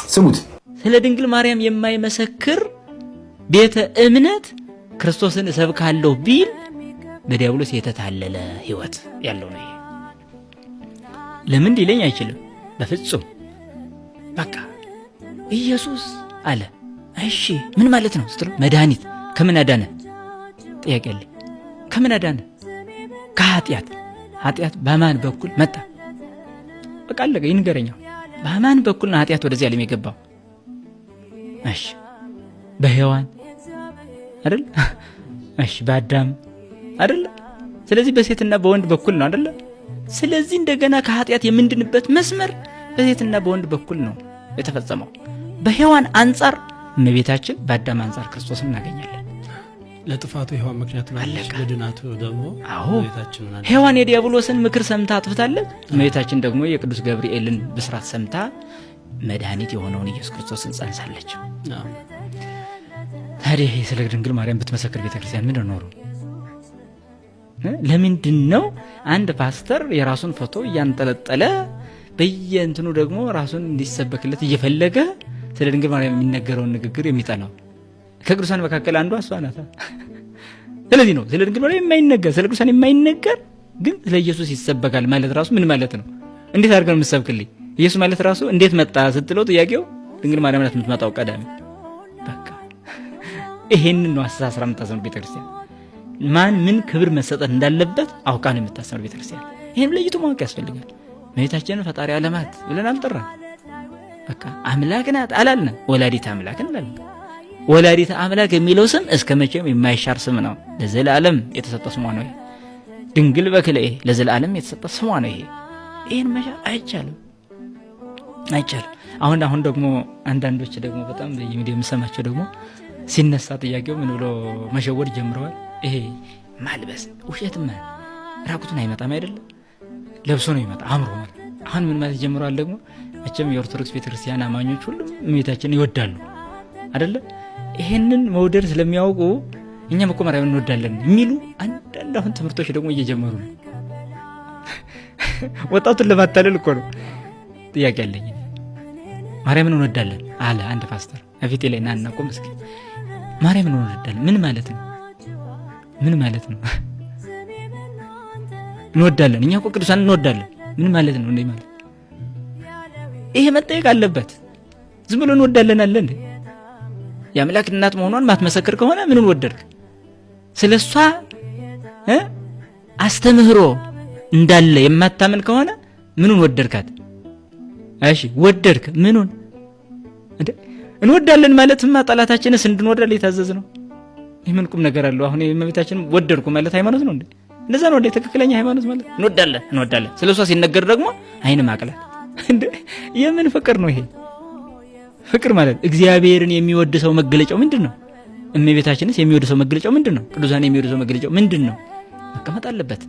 ስሙት። ስለ ድንግል ማርያም የማይመሰክር ቤተ እምነት ክርስቶስን እሰብካለሁ ቢል በዲያብሎስ የተታለለ ህይወት ያለው ነው። ለምን ሊለኝ አይችልም በፍጹም። በቃ ኢየሱስ አለ። እሺ ምን ማለት ነው ስትሉ መድኃኒት ከምን አዳነ? ጥያቄ አለ። ከምን አዳነ? ከኃጢአት። ኃጢአት በማን በኩል መጣ? በቃ አለቀ። ይንገረኛው በማን በኩል ነው ኃጢአት ወደዚህ ዓለም የገባው? እሺ በሔዋን አይደል? እሺ በአዳም አይደል? ስለዚህ በሴትና በወንድ በኩል ነው አይደል? ስለዚህ እንደገና ከኃጢአት የምንድንበት መስመር በሴትና በወንድ በኩል ነው የተፈጸመው። በሔዋን አንጻር እመቤታችን፣ በአዳም አንጻር ክርስቶስን እናገኛለን። ለጥፋቱ ሔዋን ምክንያት ናለች፣ ለድናቱ ደግሞ እመቤታችን ናት። ሔዋን የዲያብሎስን ምክር ሰምታ አጥፍታለች። እመቤታችን ደግሞ የቅዱስ ገብርኤልን ብስራት ሰምታ መድኃኒት የሆነውን ኢየሱስ ክርስቶስን ጸንሳለች። ታዲያ ስለ ድንግል ማርያም ብትመሰክር ቤተክርስቲያን ምንድን ነው? ለምንድን ነው አንድ ፓስተር የራሱን ፎቶ እያንጠለጠለ በየእንትኑ ደግሞ ራሱን እንዲሰበክለት እየፈለገ ስለ ድንግል ማርያም የሚነገረውን ንግግር የሚጠላው? ከቅዱሳን መካከል አንዷ እሷ ናት። ስለዚህ ነው ስለ ድንግል ማርያም የማይነገር፣ ስለ ቅዱሳን የማይነገር ግን ስለ ኢየሱስ ይሰበካል ማለት ራሱ ምን ማለት ነው? እንዴት አድርገን የምትሰብክልኝ? ኢየሱስ ማለት ራሱ እንዴት መጣ ስትለው ጥያቄው ድንግል ማርያም ናት የምትመጣው ቀዳሚ። በቃ ይሄንን ነው አስተሳስራ የምታስተምር ቤተክርስቲያን። ማን ምን ክብር መሰጠት እንዳለበት አውቃ ነው የምታስተምር ቤተክርስቲያን። ይሄን ለይቶ ማወቅ ያስፈልጋል። እመቤታችንን ፈጣሪ ዓለማት ብለን አልጠራን። በቃ አምላክ ናት አላልንም፣ ወላዲተ አምላክ እንላለን። ወላዲተ አምላክ የሚለው ስም እስከ መቼም የማይሻር ስም ነው። ለዘላለም የተሰጠ ስሟ ነው። ድንግል በክልኤ ለዘላለም የተሰጠ ስሟ ነው። ይሄን መሻር አይቻልም። አሁን ደግሞ አንዳንዶች ደግሞ በጣም በሚዲያ የምሰማቸው ደግሞ ሲነሳ ጥያቄው ምን ብሎ መሸወድ ጀምረዋል። ይሄ ማልበስ ውሸትማ ራቁቱን አይመጣም አይደለም፣ ለብሶ ነው ይመጣ አምሮ ማለት። አሁን ምን ማለት ጀምረዋል ደግሞ መቼም የኦርቶዶክስ ቤተክርስቲያን አማኞች ሁሉም እመቤታችንን ይወዳሉ አይደለ? ይሄንን መውደድ ስለሚያውቁ እኛም እኮ ማርያምን እንወዳለን የሚሉ አንዳንድ አሁን ትምህርቶች ደግሞ እየጀመሩ ነው። ወጣቱን ለማታለል እኮ ነው። ጥያቄ አለኝ። ማርያምን እንወዳለን አለ አንድ ፓስተር አፊቴ ላይ ናና ቆም እስኪ። ማርያምን እንወዳለን ምን ማለት ነው? ምን ማለት ነው? እንወዳለን እኛ እኮ ቅዱሳን እንወዳለን ምን ማለት ነው? እንዴ ማለት ይሄ መጠየቅ አለበት። ዝም ብሎ እንወዳለን አለ እንዴ? የአምላክ እናት መሆኗን ማትመሰክር ከሆነ ምንን ወደድክ? ስለሷ አስተምህሮ እንዳለ የማታምን ከሆነ ምንን ወደድካት? እሺ ወደድክ ምኑን? እንወዳለን ማለትማ ጠላታችንስ እንድንወዳለን የታዘዝ ነው። ይህ ምን ቁም ነገር አለው? አሁን የእመቤታችን ወደድኩ ማለት ሃይማኖት ነው እንዴ? እንደዛ ነው እንዴ ትክክለኛ ሃይማኖት ማለት? እንወዳለን ስለሷ ሲነገር ደግሞ አይን ማቅላት እንዴ? የምን ፍቅር ነው ይሄ? ፍቅር ማለት እግዚአብሔርን የሚወድ ሰው መገለጫው ምንድነው? እመቤታችንስ የሚወድ ሰው መገለጫው ምንድነው? ቅዱሳን የሚወድ ሰው መገለጫው ምንድነው? መቀመጥ አለበት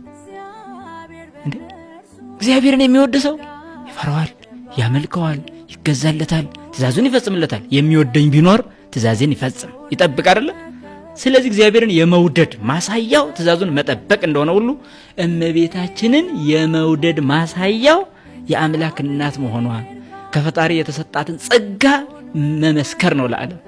እንዴ? እግዚአብሔርን የሚወድ ሰው ይፈራዋል፣ ያመልከዋል፣ ይገዛለታል፣ ትእዛዙን ይፈጽምለታል። የሚወደኝ ቢኖር ትእዛዜን ይፈጽም ይጠብቅ አይደለ? ስለዚህ እግዚአብሔርን የመውደድ ማሳያው ትእዛዙን መጠበቅ እንደሆነ ሁሉ እመቤታችንን የመውደድ ማሳያው የአምላክ እናት መሆኗ ከፈጣሪ የተሰጣትን ጸጋ መመስከር ነው ለዓለም።